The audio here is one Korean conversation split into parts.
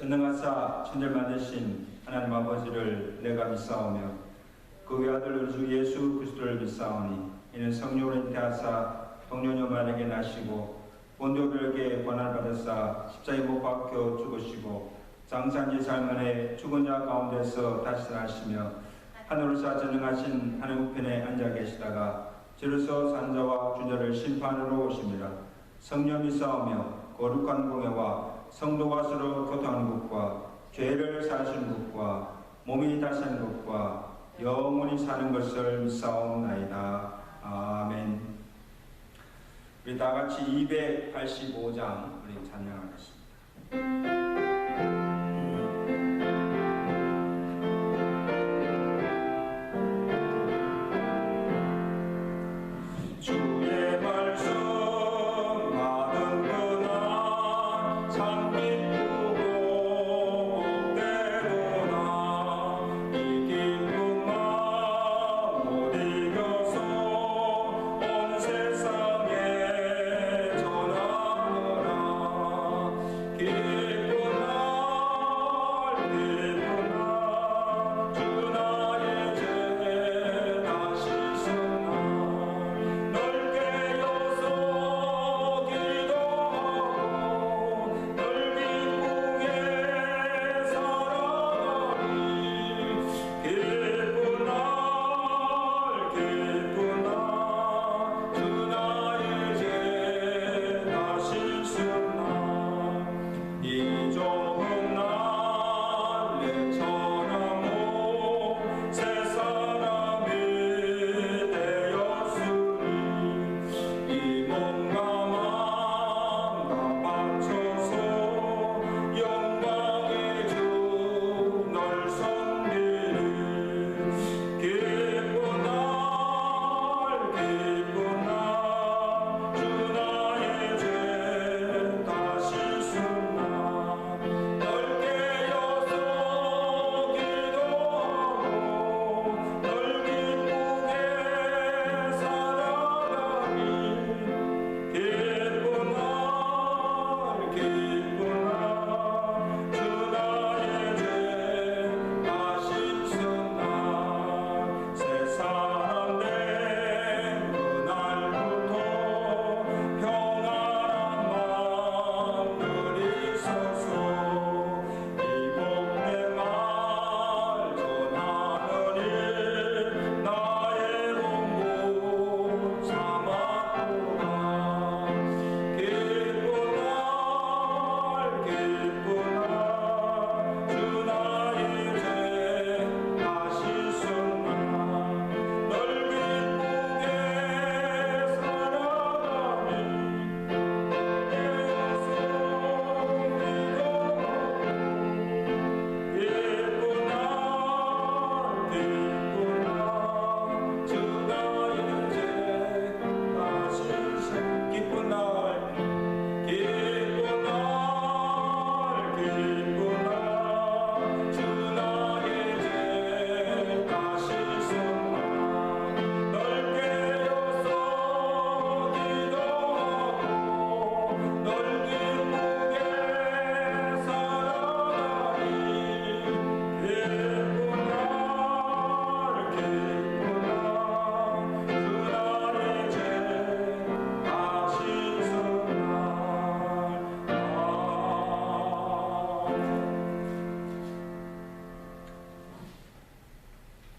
전능하사 천지를 만드신 하나님 아버지를 내가 믿사오며 그 외아들 우리 주 예수 그리스도를 믿사오니 이는 성령으로 잉태하사 동료녀만에게 나시고 본도별에게 고난을 받으사 십자가에 못 박혀 죽으시고 장사한 지 살만에 죽은 자 가운데서 다시 살아시며 하늘로서 전능하신 하늘 우편에 앉아 계시다가 저로서 산자와 주자를 심판으로 오십니다. 성령 믿사오며 거룩한 공회와 성도가 서로 교통하는 것과 죄를 사하시는 것과 몸이 다시 사는 것과 영원히 사는 것을 믿사옵나이다. 아멘. 우리 다같이 285장 우리 찬양하겠습니다.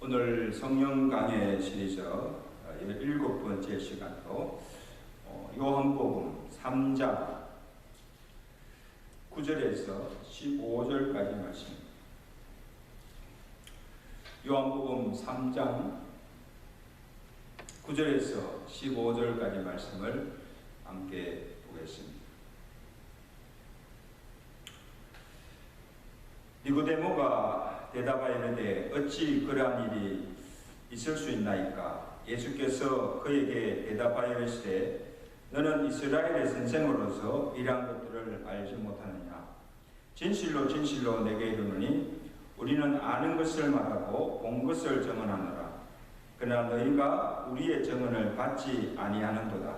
오늘 성령 강해 시리즈 17번째 시간으로 요한복음 3장 9절에서 15절까지 말씀입니다. 요한복음 3장 9절에서 15절까지 말씀을 함께 보겠습니다. 니고데모가 대답하여 이르되 어찌 그러한 일이 있을 수 있나이까? 예수께서 그에게 대답하여 이르시되 너는 이스라엘의 선생으로서 이러한 것들을 알지 못하느냐? 진실로 진실로 내게 이르노니 우리는 아는 것을 말하고 본 것을 증언하노라. 그러나 너희가 우리의 증언을 받지 아니하는도다.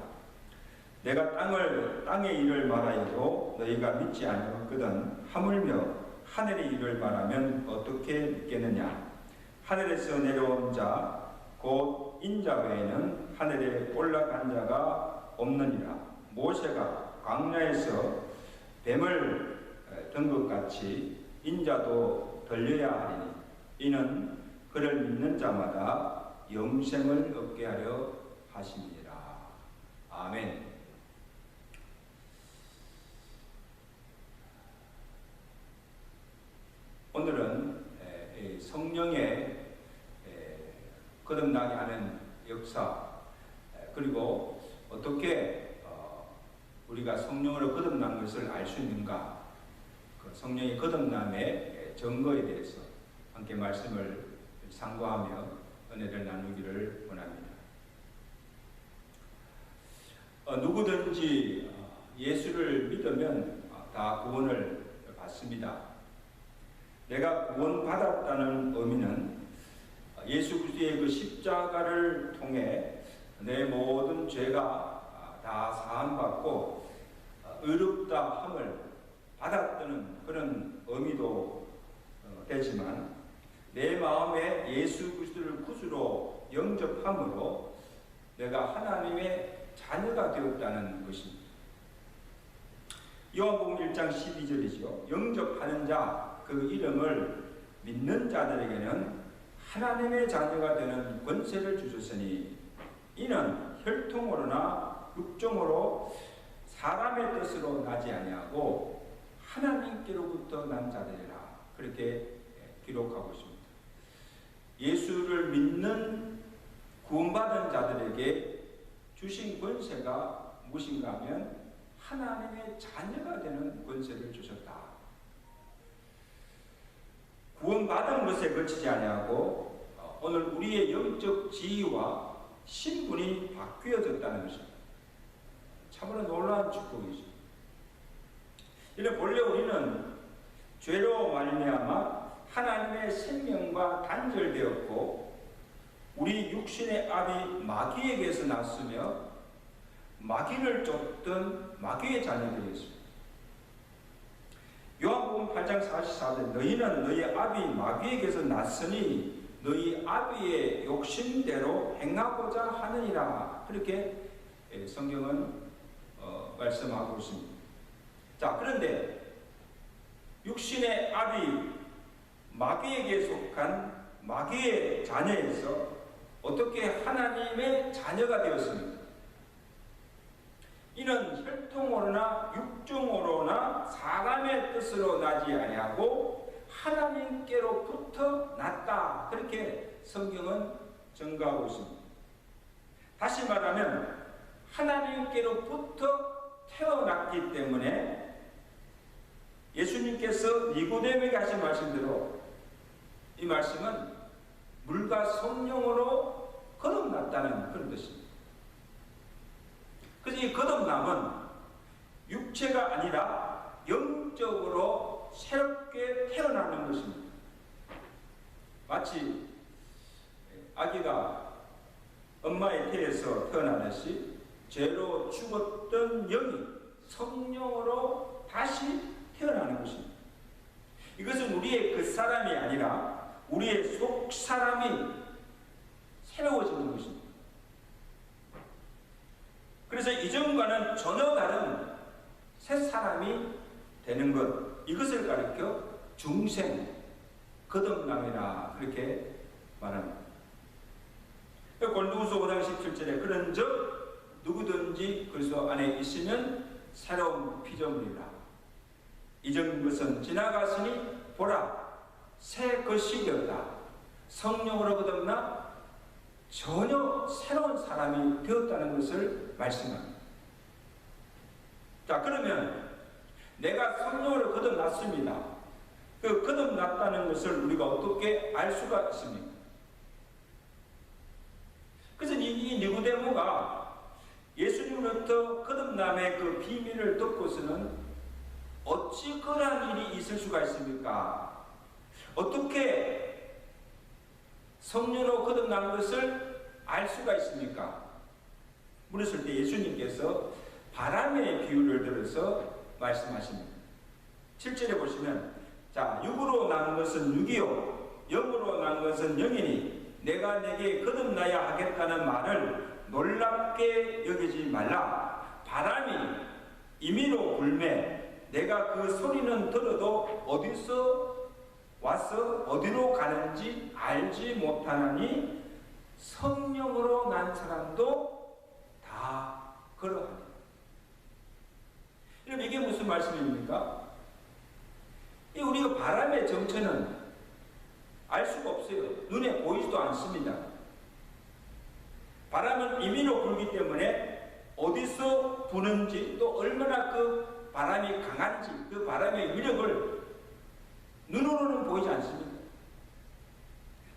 내가 땅의 일을 말하여도 너희가 믿지 아니하거든 하물며 하늘의 일을 말하면 어떻게 믿겠느냐? 하늘에서 내려온 자, 곧 인자 외에는 하늘에 올라간 자가 없느니라. 모세가 광야에서 뱀을 든 것 같이 인자도 들려야 하리니 이는 그를 믿는 자마다 영생을 얻게 하려 하심이니라. 아멘. 오늘은 성령의 거듭나게 하는 역사, 그리고 어떻게 우리가 성령으로 거듭난 것을 알 수 있는가, 그 성령의 거듭남의 증거에 대해서 함께 말씀을 상고하며 은혜를 나누기를 원합니다. 누구든지 예수를 믿으면 다 구원을 받습니다. 내가 구원받았다는 의미는 예수 그리스도의 그 십자가를 통해 내 모든 죄가 다 사함받고 의롭다 함을 받았다는 그런 의미도 되지만, 내 마음에 예수 그리스도를 구주로 영접함으로 내가 하나님의 자녀가 되었다는 것입니다. 요한복음 1장 12절이죠. 영접하는 자, 그 이름을 믿는 자들에게는 하나님의 자녀가 되는 권세를 주셨으니 이는 혈통으로나 육종으로 사람의 뜻으로 나지 아니하고 하나님께로부터 난 자들이라. 그렇게 기록하고 있습니다. 예수를 믿는 구원받은 자들에게 주신 권세가 무엇인가 하면 하나님의 자녀가 되는 권세를 주셨다. 구원받은 것에 그치지 아니하고 오늘 우리의 영적 지위와 신분이 바뀌어졌다는 것입니다. 참으로 놀라운 축복이죠. 이는 본래 우리는 죄로 말미암아 하나님의 생명과 단절되었고 우리 육신의 압이 마귀에게서 났으며 마귀를 쫓던 마귀의 자녀들이었습니다. 요한복음 8장 44절 너희는 너희 압이 마귀에게서 났으니 너희 아비의 욕심대로 행하고자 하느니라. 그렇게 성경은 말씀하고 있습니다. 자, 그런데 육신의 압이 마귀에게 속한 마귀의 자녀에서 어떻게 하나님의 자녀가 되었습니까? 이는 혈통으로나 육종으로나 사람의 뜻으로 나지 아니하고 하나님께로부터 났다. 그렇게 성경은 증거하고 있습니다. 다시 말하면 하나님께로부터 태어났기 때문에 예수님께서 니고데모에게 하신 말씀대로 이 말씀은 물과 성령으로 거듭났다는 그런 뜻입니다. 그래서 이 거듭남은 육체가 아니라 영적으로 새롭게 태어나는 것입니다. 마치 아기가 엄마의 태에서 태어나듯이 죄로 죽었던 영이 성령으로 다시 태어나는 것입니다. 이것은 우리의 그 사람이 아니라 우리의 속 사람이 새로워지는 것입니다. 그래서 이전과는 전혀 다른 새 사람이 되는 것, 이것을 가리켜 중생, 거듭남이라 그렇게 말합니다. 골로새서 5장 17절에 그런즉 누구든지 그리스도 안에 있으면 새로운 피조물이라. 이전 것은 지나갔으니 보라 새 것이 되었다. 성령으로 거듭나 전혀 새로운 사람이 되었다는 것을 말씀합니다. 자, 그러면 내가 성령으로 거듭났습니다. 그 거듭났다는 것을 우리가 어떻게 알 수가 있습니까? 그래서 이 니고데모가 예수님으로부터 거듭남의 그 비밀을 듣고서는 어찌 그러한 일이 있을 수가 있습니까? 어떻게 성령으로 거듭난 것을 알 수가 있습니까? 물었을 때 예수님께서 바람의 비유를 들어서 말씀하십니다. 7절에 보시면 자, 육으로 난 것은 육이요 영으로 난 것은 영이니 내가 내게 거듭나야 하겠다는 말을 놀랍게 여기지 말라. 바람이 임의로 불매 내가 그 소리는 들어도 어디서 와서 어디로 가는지 알지 못하나니 성령으로 난 사람도 다 그러하니. 그럼 이게 무슨 말씀입니까? 우리가 바람의 정체는 알 수가 없어요. 눈에 보이지도 않습니다. 바람은 임의로 불기 때문에 어디서 부는지 또 얼마나 그 바람이 강한지 그 바람의 위력을 눈으로는 보이지 않습니다.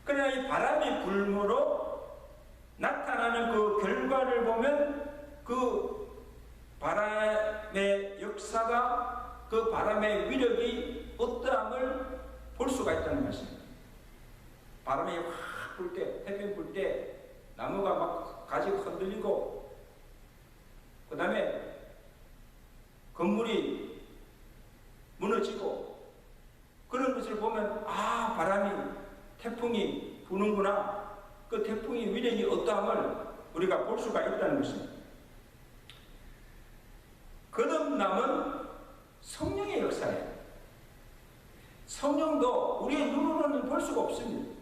그러나 이 바람이 불므로 나타나는 그 결과를 보면 그 바람의 역사가 그 바람의 위력이 어떠함을 볼 수가 있다는 말씀입니다. 바람이 확 불 때, 태풍 불 때 나무가 막 가지가 흔들리고 그 다음에 건물이 무너지고 그런 것을 보면 아, 바람이 태풍이 부는구나. 그 태풍의 위력이 어떠함을 우리가 볼 수가 있다는 것입니다. 거듭남은 성령의 역사예요. 성령도 우리의 눈으로는 볼 수가 없습니다.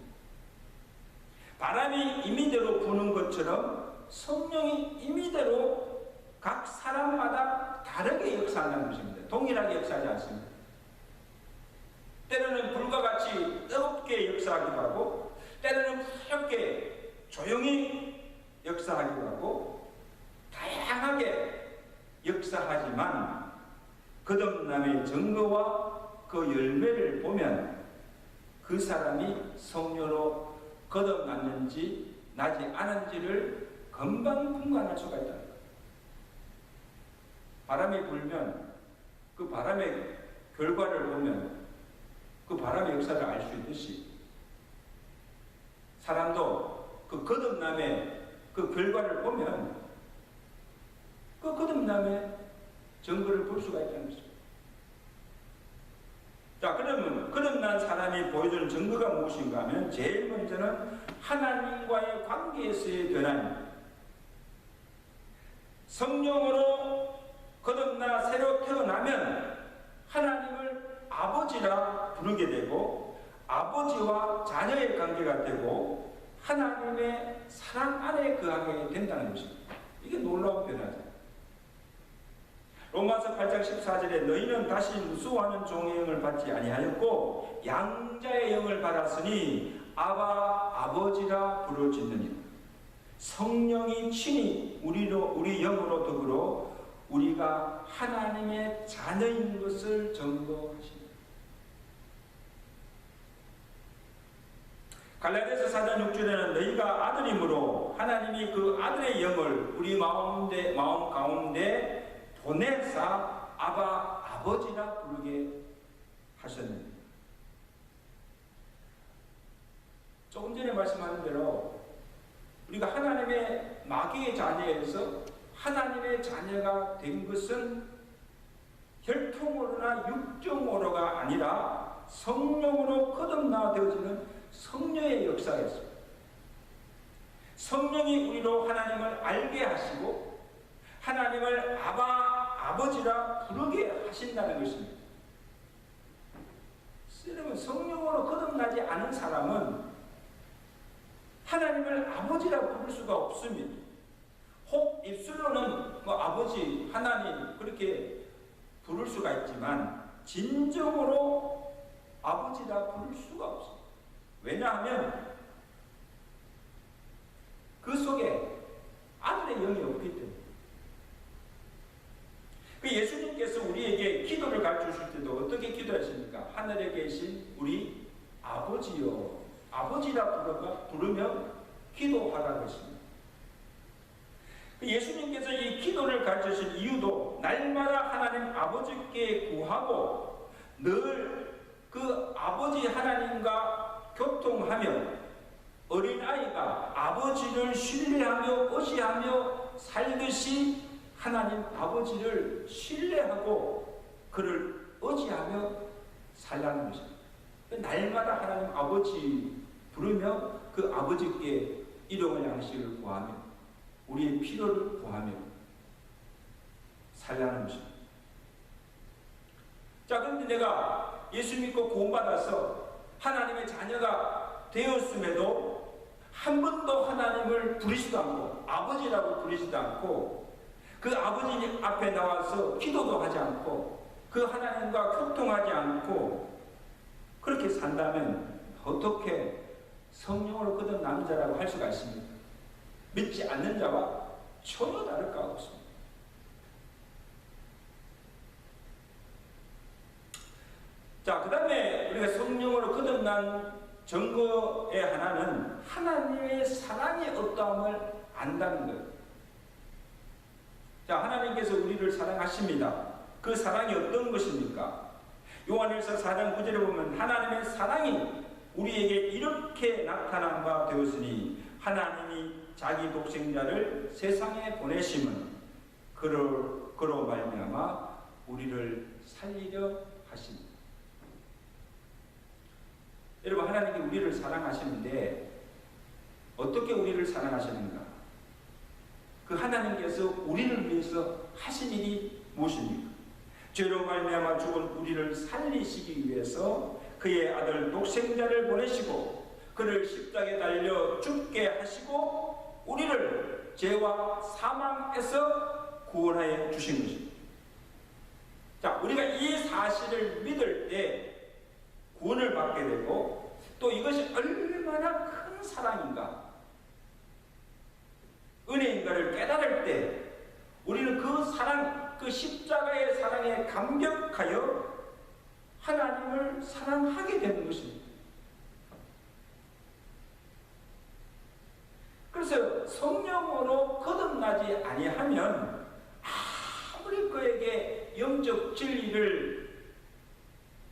바람이 임의대로 부는 것처럼 성령이 임의대로 각 사람마다 다르게 역사한다는 것입니다. 동일하게 역사하지 않습니다. 때로는 불과 같이 뜨겁게 역사하기도 하고 때로는 부드럽게 조용히 역사하기도 하고 다양하게 역사하지만 거듭남의 증거와 그 열매를 보면 그 사람이 성령으로 거듭났는지 나지 않은지를 금방 분간할 수가 있다. 바람이 불면 그 바람의 결과를 보면 그 바람의 역사를 알 수 있듯이 사람도 그 거듭남의 그 결과를 보면 그 거듭남의 증거를 볼 수가 있다는 것입니다. 자, 그러면 거듭난 사람이 보여주는 증거가 무엇인가 하면 제일 먼저는 하나님과의 관계에서의 변화입니다. 성령으로 거듭나 새로 태어나면 하나님을 아버지라 부르게 되고 아버지와 자녀의 관계가 되고 하나님의 사랑 안에 거하게 된다는 것입니다. 이게 놀라운 변화죠. 로마서 8장 14절에 너희는 다시 무수하는 종의 영을 받지 아니하였고 양자의 영을 받았으니 아바 아버지라 부르짖느니라. 성령이 친히 우리 영으로 더불어 우리가 하나님의 자녀인 것을 증거하십니다. 갈라디아서 4장 6절에는 너희가 아들이므로 하나님이 그 아들의 영을 우리 마음 가운데 보내사 아바 아버지라 부르게 하셨느니라. 조금 전에 말씀하신 대로 우리가 하나님의 마귀의 자녀에서 하나님의 자녀가 된 것은 혈통으로나 육정으로가 아니라 성령으로 거듭나 되어지는 성령의 역사였습니다. 성령이 우리로 하나님을 알게 하시고 하나님을 아버지라 부르게 하신다는 것입니다. 여러분, 성령으로 거듭나지 않은 사람은 하나님을 아버지라 부를 수가 없습니다. 혹 입술로는 아버지, 하나님 그렇게 부를 수가 있지만 진정으로 아버지라 부를 수가 없습니다. 왜냐하면 그 속에 아들의 영이 없기 때문에. 예수님께서 우리에게 기도를 가르쳐 줄 때도 어떻게 기도하십니까? 하늘에 계신 우리 아버지요, 아버지라 부르며 기도하라고 했습니다. 예수님께서 이 기도를 가르쳐 주신 이유도 날마다 하나님 아버지께 구하고 늘 그 아버지 하나님과 교통하며 어린아이가 아버지를 신뢰하며 의지하며 살듯이 하나님 아버지를 신뢰하고 그를 의지하며 살라는 것입니다. 날마다 하나님 아버지 부르며 그 아버지께 일용할 양식을 구하며 우리의 필요를 구하며 살라는 것입니다. 자, 그런데 내가 예수 믿고 구원받아서 하나님의 자녀가 되었음에도 한 번도 하나님을 부르지도 않고 아버지라고 부르지도 않고 그 아버지 앞에 나와서 기도도 하지 않고 그 하나님과 교통하지 않고 그렇게 산다면 어떻게 성령으로 거듭난 자라고 할 수가 있습니까? 믿지 않는 자와 전혀 다를 바 없습니다. 자, 그 다음에 우리가 성령으로 거듭난 증거의 하나는 하나님의 사랑이 어떠함을 안다는 거예요. 자, 하나님께서 우리를 사랑하십니다. 그 사랑이 어떤 것입니까? 요한일서 4장 9절에 보면 하나님의 사랑이 우리에게 이렇게 나타난 바 되었으니 하나님이 자기 독생자를 세상에 보내심은 그로 말미암아 우리를 살리려 하십니다. 여러분, 하나님이 우리를 사랑하시는데 어떻게 우리를 사랑하시는가? 그 하나님께서 우리를 위해서 하신 일이 무엇입니까? 죄로 말미암아 죽은 우리를 살리시기 위해서 그의 아들 독생자를 보내시고 그를 십자가에 달려 죽게 하시고 우리를 죄와 사망에서 구원하여 주신 것입니다. 자, 우리가 이 사실을 믿을 때 구원을 받게 되고 또 이것이 얼마나 큰 사랑인가, 은혜인가를 깨달을 때 우리는 그 사랑, 그 십자가의 사랑에 감격하여 하나님을 사랑하게 되는 것입니다. 그래서 성령으로 거듭나지 아니하면 아무리 그에게 영적 진리를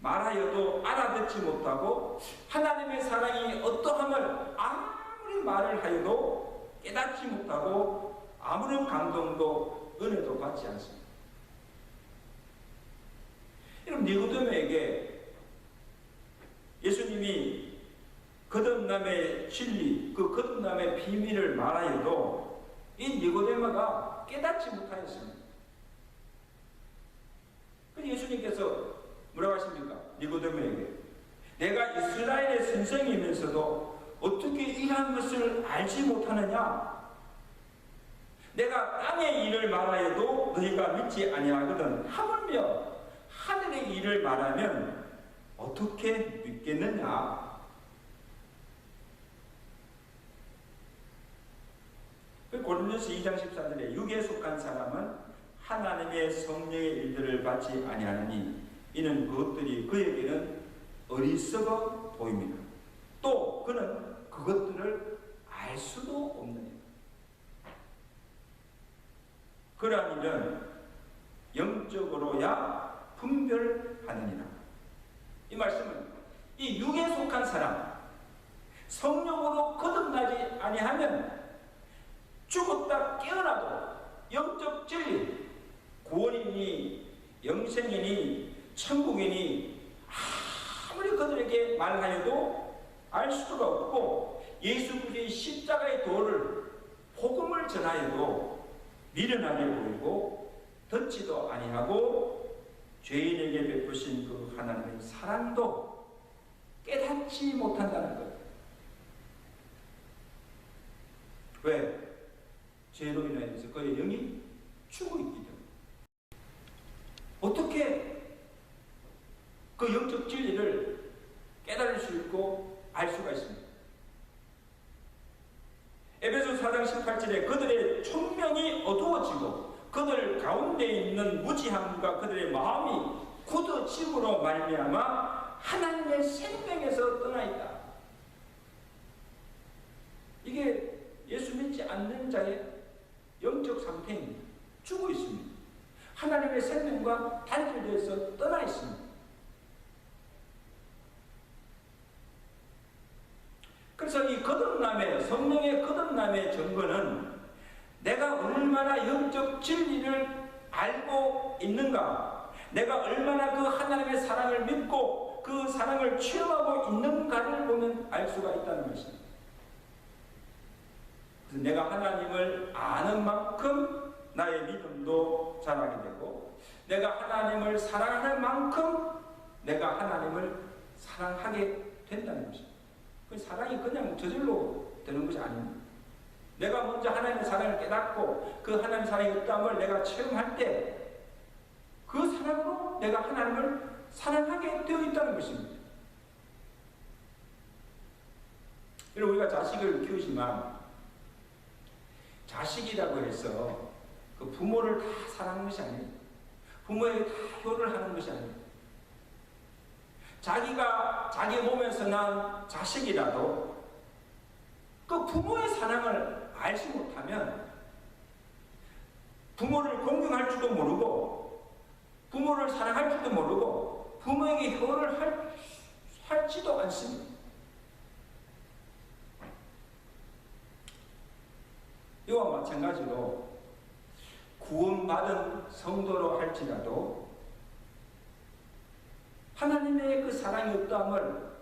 말하여도 알아듣지 못하고 하나님의 사랑이 어떠함을 아무리 말을 하여도 깨닫지 못하고 아무런 감동도 은혜도 받지 않습니다. 여러분, 니고데모에게 예수님이 거듭남의 진리, 그 거듭남의 비밀을 말하여도 이 니고데모가 깨닫지 못하였습니다. 그래서 예수님께서 뭐라고 하십니까? 니고데모에게 내가 이스라엘의 선생이면서도 어떻게 이러한 것을 알지 못하느냐? 내가 땅의 일을 말하여도 너희가 믿지 아니하거든 하물며 하늘의 일을 말하면 어떻게 믿겠느냐? 고린도서 2장 14절에 육에 속한 사람은 하나님의 성령의 일들을 받지 아니하느니 이는 그것들이 그에게는 어리석어 보입니다. 또 그는 그것들을 알 수도 없느니라. 그러한 일은 영적으로야 분별하느니라. 이 말씀은 이 육에 속한 사람, 성령으로 거듭나지 아니하면 죽었다 깨어나도 영적 진리, 구원이니 영생이니 천국이니 아무리 그들에게 말하여도 알 수가 없고 예수 그리스도의 십자가의 도를 복음을 전하여도 미련하게 보이고 듣지도 아니하고 죄인에게 베푸신 그 하나님의 사랑도 깨닫지 못한다는 것. 왜? 죄로 인하여서 그의 영이 죽어 있기 때문에. 어떻게 그 영적 진리를 깨달을 수 있고 알 수가 있습니다. 에베소 4장 18절에 그들의 총명이 어두워지고 그들 가운데 있는 무지함과 그들의 마음이 굳어짐으로 말미암아 하나님의 생명에서 떠나 있다. 이게 예수 믿지 않는 자의 영적 상태입니다. 죽어 있습니다. 하나님의 생명과 단절되어서 떠나 있습니다. 그래서 이 거듭남의, 성령의 거듭남의 증거는 내가 얼마나 영적 진리를 알고 있는가, 내가 얼마나 그 하나님의 사랑을 믿고 그 사랑을 체험하고 있는가를 보면 알 수가 있다는 것입니다. 그래서 내가 하나님을 아는 만큼 나의 믿음도 자라게 되고, 내가 하나님을 사랑하는 만큼 내가 하나님을 사랑하게 된다는 것입니다. 그 사랑이 그냥 저절로 되는 것이 아닙니다. 내가 먼저 하나님의 사랑을 깨닫고 그 하나님의 사랑의 어떠함을 내가 체험할 때 그 사랑으로 내가 하나님을 사랑하게 되어 있다는 것입니다. 여러분, 우리가 자식을 키우지만 자식이라고 해서 그 부모를 다 사랑하는 것이 아니에요. 부모에게 다 효를 하는 것이 아니에요. 자기가 자기 몸에서 난 자식이라도 그 부모의 사랑을 알지 못하면 부모를 공경할 줄도 모르고 부모를 사랑할 줄도 모르고 부모에게 효를 할지도 않습니다. 이와 마찬가지로 구원받은 성도로 할지라도 하나님의 그 사랑이 어떠함을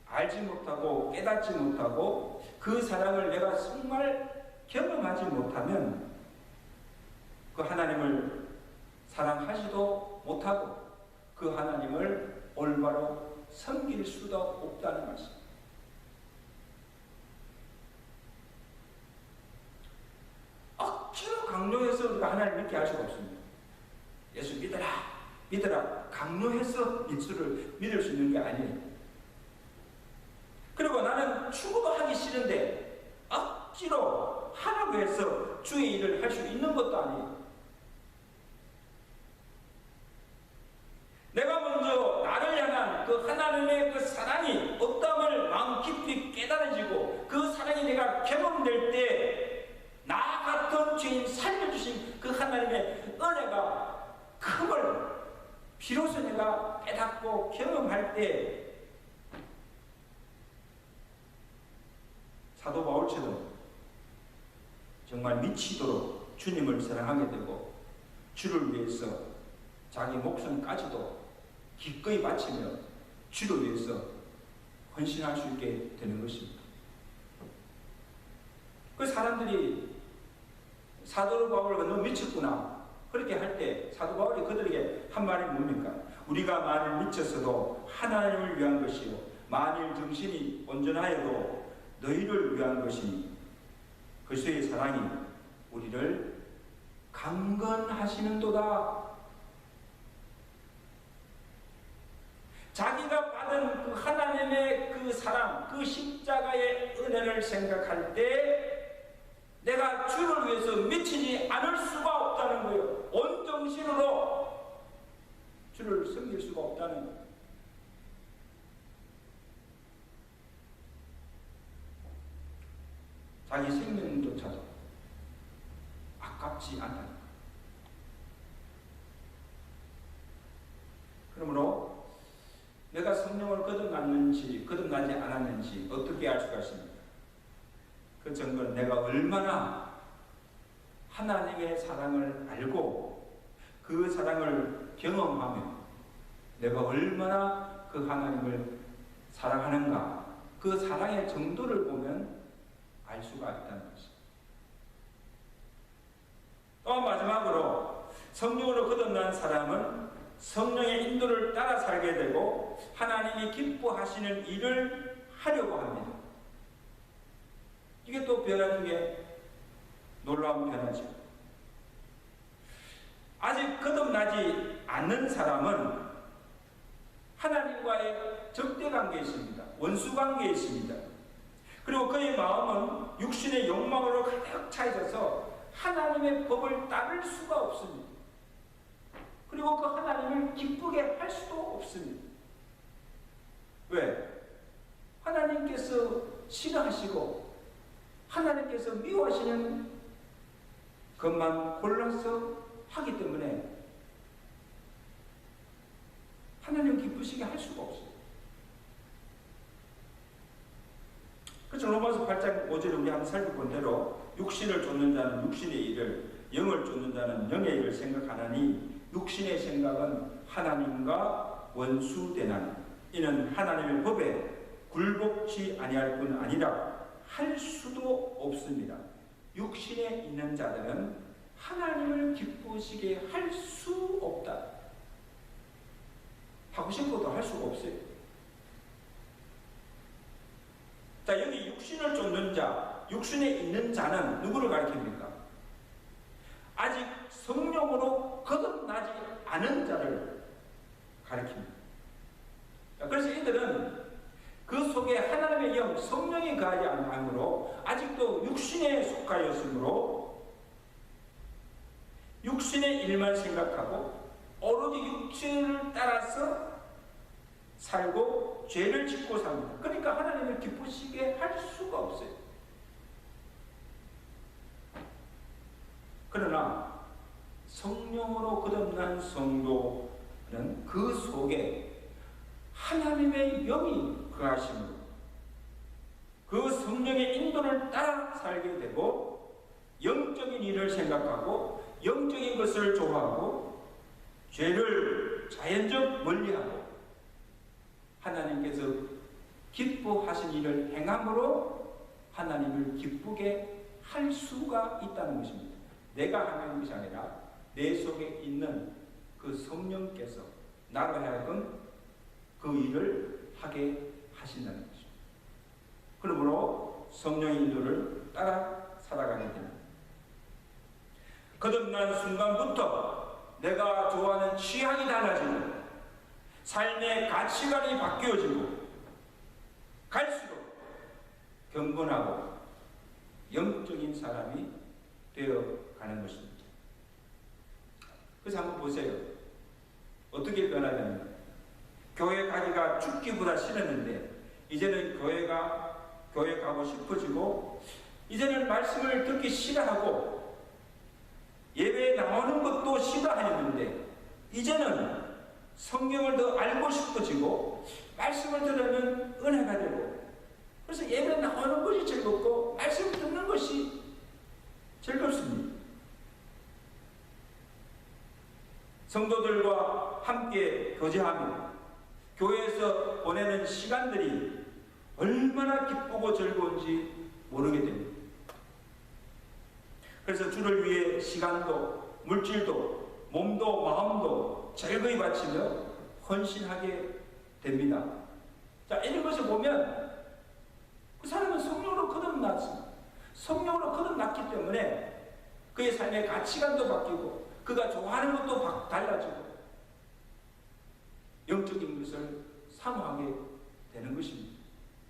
알지 못하고 깨닫지 못하고 그 사랑을 내가 정말 경험하지 못하면 그 하나님을 사랑하지도 못하고 그 하나님을 올바로 섬길 수도 없다는 것입니다. 억지로 강요해서 우리가 하나님을 믿게 할 수가 없습니다. 예수 믿어라, 믿어라, 강요해서 예수를 믿을 수 있는 게 아니에요. 그리고 나는 죽어도 하기 싫은데 억지로 하라고 해서 주의 일을 할 수 있는 것도 아니에요. 내가 먼저 나를 향한 그 하나님의 그 사랑이 어떠함을 마음 깊이 깨달아지고 그 사랑이 내가 경험될 때 나 같은 죄인 살려주신 그 하나님의 은혜가 큼을 비로소 내가 깨닫고 경험할 때 사도 바울처럼 정말 미치도록 주님을 사랑하게 되고 주를 위해서 자기 목숨까지도 기꺼이 바치며 주를 위해서 헌신할 수 있게 되는 것입니다. 그 사람들이 사도 바울과 너무 미쳤구나 그렇게 할 때 사도 바울이 그들에게 한 말이 뭡니까? 우리가 만일 미쳤어도 하나님을 위한 것이요 만일 정신이 온전하여도 너희를 위한 것이니 그리스도의 사랑이 우리를 강건하시는도다. 자기가 받은 그 하나님의 그 사랑, 그 십자가의 은혜를 생각할 때 내가 주를 위해서 미치지 않을 수가 없다는 거예요. 온 정신으로 주를 섬길 수가 없다는 거예요. 자기 생명조차도 아깝지 않다는 거예요. 그러므로 내가 성령을 거듭났는지 거듭나지 않았는지 어떻게 알 수가 있습니까? 그 증거는 내가 얼마나 하나님의 사랑을 알고 그 사랑을 경험하며 내가 얼마나 그 하나님을 사랑하는가 그 사랑의 정도를 보면 알 수가 있다는 것입니다. 또 마지막으로 성령으로 거듭난 사람은 성령의 인도를 따라 살게 되고 하나님이 기뻐하시는 일을 하려고 합니다. 이게 또 변화 중에 놀라운 변화죠. 아직 거듭나지 않는 사람은 하나님과의 적대관계에 있습니다. 원수관계에 있습니다. 그리고 그의 마음은 육신의 욕망으로 가득 차 있어서 하나님의 법을 따를 수가 없습니다. 그리고 그 하나님을 기쁘게 할 수도 없습니다. 왜? 하나님께서 싫어하시고 하나님께서 미워하시는 것만 골라서 하기 때문에 하나님 기쁘시게 할 수가 없어요. 그래서 로마서 8장 5절에 우리 한번 살펴본 대로 육신을 쫓는 자는 육신의 일을 영을 쫓는 자는 영의 일을 생각하나니 육신의 생각은 하나님과 원수되나니 이는 하나님의 법에 굴복치 아니할 뿐 아니라 할 수도 없습니다. 육신에 있는 자들은 하나님을 기쁘시게 할 수 없다. 하고 싶어도 할 수가 없어요. 자, 여기 육신을 쫓는 자, 육신에 있는 자는 누구를 가리킵니까? 아직 성령으로 거듭나지 않은 자를 가리킵니다. 그래서 이들은 그 속에 하나님의 영, 성령이 거하지 않으므로 아직도 육신에 속하였으므로 육신의 일만 생각하고 오로지 육체를 따라서 살고 죄를 짓고 삽니다. 그러니까 하나님을 기쁘시게 할 수가 없어요. 그러나 성령으로 거듭난 성도는 그 속에 하나님의 영이 거하심으로 그 성령의 인도를 따라 살게 되고 영적인 일을 생각하고 영적인 것을 좋아하고 죄를 자연적 멀리하고 하나님께서 기뻐하신 일을 행함으로 하나님을 기쁘게 할 수가 있다는 것입니다. 내가 하는 것이 아니라 내 속에 있는 그 성령께서 나로 하여금 그 일을 하게 하신다는 것입니다. 그러므로 성령의 인도를 따라 살아가게 됩니다. 거듭난 순간부터 내가 좋아하는 취향이 달라지고 삶의 가치관이 바뀌어지고 갈수록 경건하고 영적인 사람이 되어가는 것입니다. 그래서 한번 보세요. 어떻게 변하냐면 교회 가기가 죽기보다 싫었는데 이제는 교회 가고 싶어지고 이제는 말씀을 듣기 싫어하고 예배에 나오는 것도 싫어하였는데 이제는 성경을 더 알고 싶어지고 말씀을 들으면 은혜가 되고 그래서 예배에 나오는 것이 즐겁고 말씀을 듣는 것이 즐겁습니다. 성도들과 함께 교제하며 교회에서 보내는 시간들이 얼마나 기쁘고 즐거운지 모르게 됩니다. 그래서 주를 위해 시간도 물질도 몸도 마음도 즐거이 바치며 헌신하게 됩니다. 자, 이런 것을 보면 그 사람은 성령으로 거듭났습니다. 성령으로 거듭났기 때문에 그의 삶의 가치관도 바뀌고 그가 좋아하는 것도 달라지고 영적인 것을 사모하게 되는 것입니다.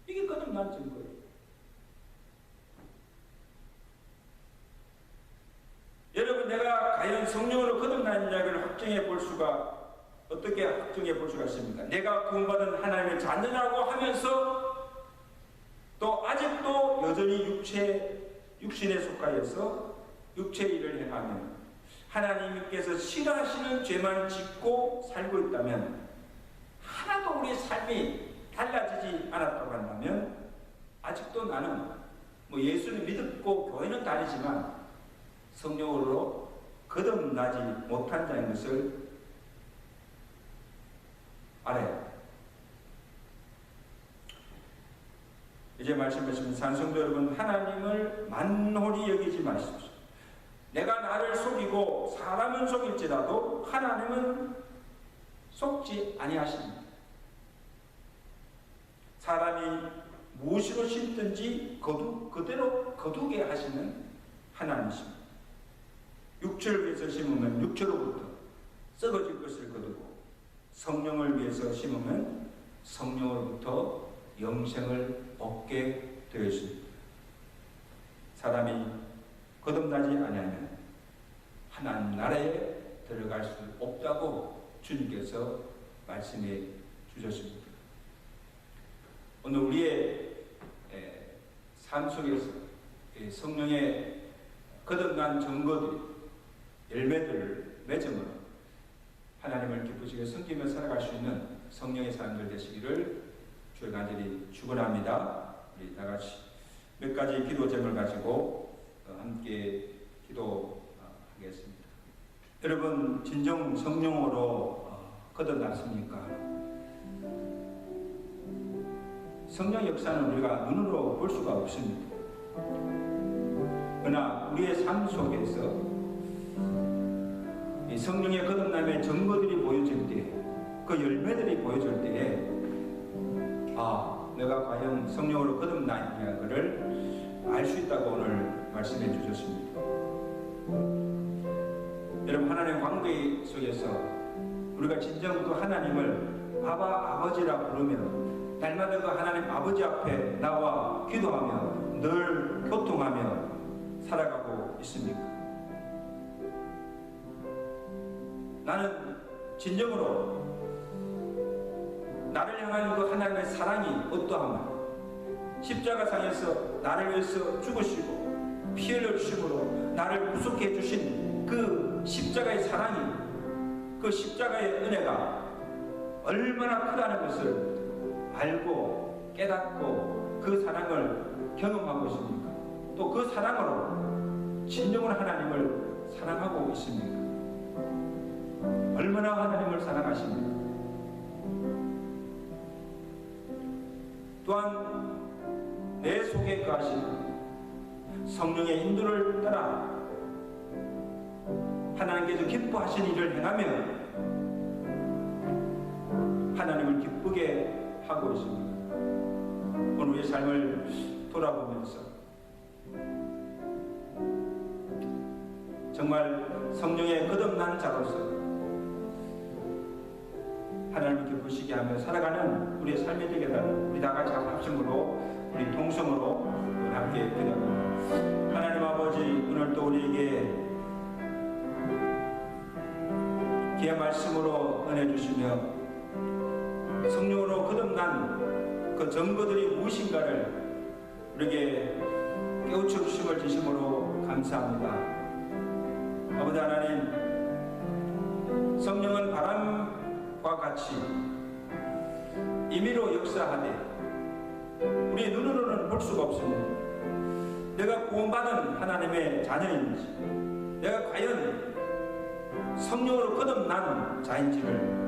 이게 거듭난 증거예요. 여러분, 내가 과연 성령으로 거듭난 이야기를 어떻게 확정해 볼 수가 있습니까? 내가 구원받은 하나님의 자녀라고 하면서 또 아직도 여전히 육신에 속하여서 육체의 일을 행하며 하나님께서 싫어하시는 죄만 짓고 살고 있다면 하나도 우리 삶이 달라지지 않았다고 한다면 아직도 나는 예수를 믿고 교회는 다니지만 성령으로 거듭나지 못한 자인 것을 알아야 합니다. 이제 말씀하시면 산성도 여러분, 하나님을 만홀히 여기지 마십시오. 내가 나를 속이고 사람은 속일지라도 하나님은 속지 아니하십니다. 사람이 무엇으로 심든지 그대로 거두게 하시는 하나님이십니다. 육체를 위해서 심으면 육체로부터 썩어질 것을 거두고 성령을 위해서 심으면 성령으로부터 영생을 얻게 되어 있습니다. 사람이 거듭나지 않으면 하나님 나라에 들어갈 수 없다고 주님께서 말씀해 주셨습니다. 오늘 우리의 삶 속에서 성령의 거듭난 증거들이 열매들을 맺음으로 하나님을 기쁘시게 섬기며 살아갈 수 있는 성령의 사람들 되시기를 주의 간절히 축원합니다. 우리 다 같이 몇 가지 기도 제목을 가지고 함께 기도하겠습니다. 여러분, 진정 성령으로 거듭났습니까? 성령 역사는 우리가 눈으로 볼 수가 없습니다. 그러나 우리의 삶 속에서 이 성령의 거듭남의 증거들이 보여질 때, 그 열매들이 보여질 때에 내가 과연 성령으로 거듭났냐를 알 수 있다고 오늘 말씀해 주셨습니다. 여러분, 하나님의 관계 속에서 우리가 진정 그 하나님을 아버지라 부르며 날마다 그 하나님 아버지 앞에 나와 기도하며 늘 교통하며 살아가고 있습니까? 나는 진정으로 나를 향한 그 하나님의 사랑이 어떠함을, 십자가상에서 나를 위해서 죽으시고 피 흘려주심으로 나를 구속해 주신 그 십자가의 사랑이, 그 십자가의 은혜가 얼마나 크다는 것을 알고 깨닫고 그 사랑을 경험하고 있습니까? 또 그 사랑으로 진정으로 하나님을 사랑하고 있습니까? 얼마나 하나님을 사랑하십니까? 또한 내 속에 거하신 성령의 인도를 따라 하나님께서 기뻐하신 일을 행하며 하나님을 기쁘게 하고 있습니다. 오늘 우리의 삶을 돌아보면서 정말 성령의 거듭난 자로서 하나님을 기쁘시게 하며 살아가는 우리의 삶이 되게 달라는 우리 다같이 합심으로 우리 동성으로 함께 기도합니다. 하나님 아버지, 오늘도 우리에게 귀한 말씀으로 은혜 주시며 성령으로 거듭난 그 증거들이 무엇인가를 우리에게 깨우쳐 주심을 주심으로 감사합니다. 아버지 하나님, 성령은 바람과 같이 임의로 역사하되 우리 눈으로는 볼 수가 없습니다. 내가 구원받은 하나님의 자녀인지, 내가 과연 성령으로 거듭난 자인지를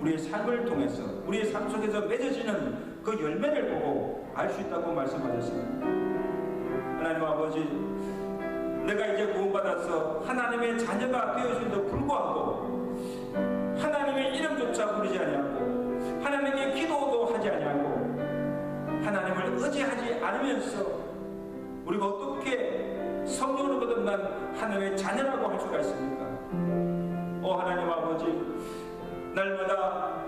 우리의 삶을 통해서, 우리의 삶 속에서 맺어지는 그 열매를 보고 알 수 있다고 말씀하셨습니다. 하나님 아버지, 내가 이제 구원받아서 하나님의 자녀가 되어진데도 불구하고 하나님의 이름조차 부르지 아니하고 하나님께 기도도 하지 아니하고 하나님을 의지하지 않으면서 우리가 어떻게 성령으로 거듭난 하나님의 자녀라고 할 수가 있습니까? 하나님 아버지, 날마다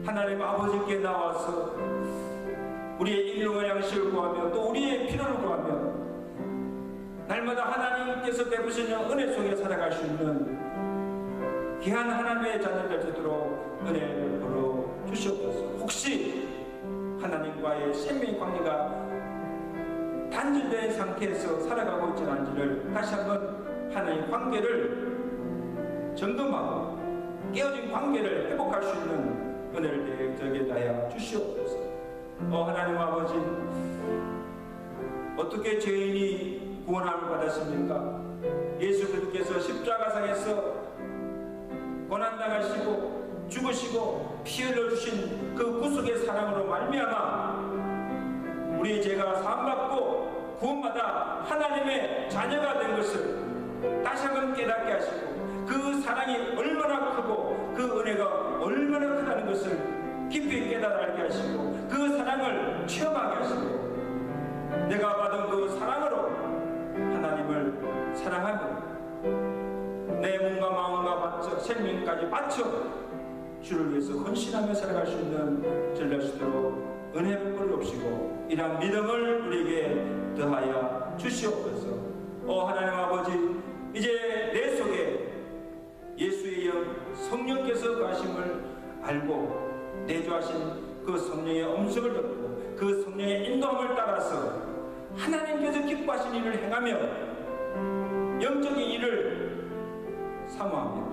하나님 아버지께 나와서 우리의 일용할 양식을 구하며 또 우리의 필요를 구하며 날마다 하나님께서 베푸시는 은혜 속에 살아갈 수 있는 귀한 하나님의 자녀들 되도록 은혜를 베풀어 주시옵소서. 혹시 하나님과의 생명의 관계가 단절된 상태에서 살아가고 있지 않은지를 다시 한번 하나님의 관계를 점검하고 깨어진 관계를 회복할 수 있는 은혜를 저에게 하여 주시옵소서. 하나님 아버지, 어떻게 죄인이 구원함을 받았습니까? 예수 그리스도께서 십자가상에서 고난당하시고 죽으시고 피 흘려주신 그 구속의 사랑으로 말미암아 우리의 죄가 사함받고 구원받아 하나님의 자녀가 된 것을 다시 한번 깨닫게 하시고 그 사랑이 얼마나 크고 그 은혜가 얼마나 크다는 것을 깊이 깨달아 알게 하시고 그 사랑을 체험하게 하시고 내가 받은 그 사랑으로 하나님을 사랑하며 내 몸과 마음과 바쳐 생명까지 바쳐 주를 위해서 헌신하며 살아갈 수 있는 전할 수 있도록 은혜를 뿌리옵시고 이러한 믿음을 우리에게 더하여 주시옵소서. 하나님 아버지, 이제 내 속에 예수의 영 성령께서 가심을 알고 내주하신 그 성령의 음성을 듣고 그 성령의 인도함을 따라서 하나님께서 기뻐하신 일을 행하며 영적인 일을 사모하며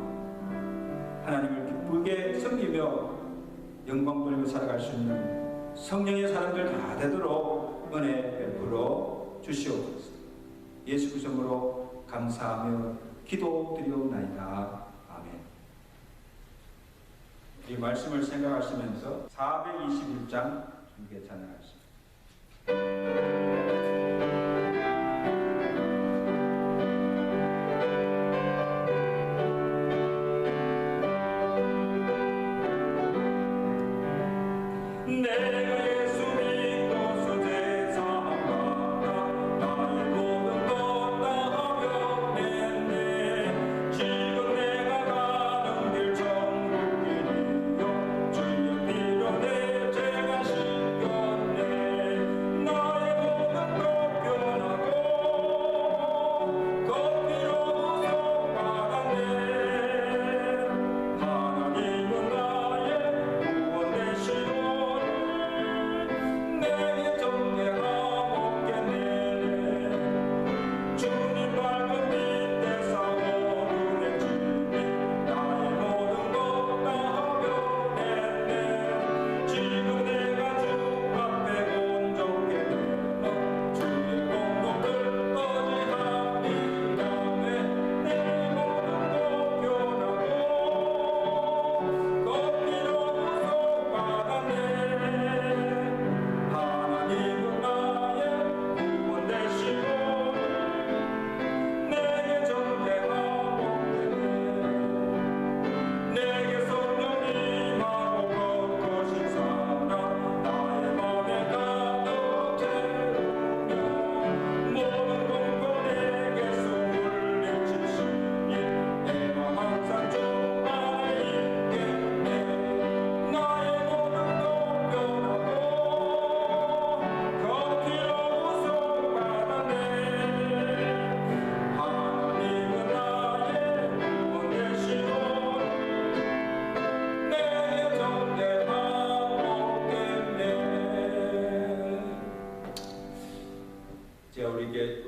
하나님을 기쁘게 섬기며 영광 돌리며 살아갈 수 있는 성령의 사람들 다 되도록 은혜 베풀어 주시옵소서. 예수 그리스도로 감사하며 기도드리옵나이다. 아멘. 이 말씀을 생각하시면서 421장 함께 찬양하십니다.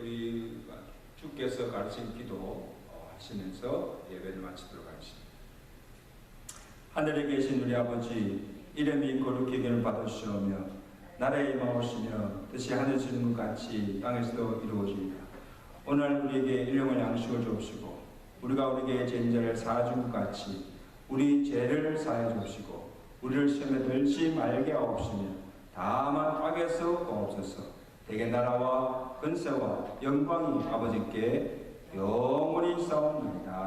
우리 주께서 가르친 기도 하시면서 예배를 마치도록 하겠습니다. 하늘에 계신 우리 아버지, 이름이 거룩히기를 받으시오며 나라에 임하오시며 뜻이 하늘에서 이루어진 것 같이 땅에서도 이루어지이다. 오늘 우리에게 일용할 양식을 주옵시고 우리가 우리에게 죄인 자를 사하준 것 같이 우리 죄를 사하여 주옵시고 우리를 시험에 들지 말게 하옵시며 다만 악에서 구하옵소서. 대개 나라와 근세와 영광이 아버지께 영원히 싸웁니다.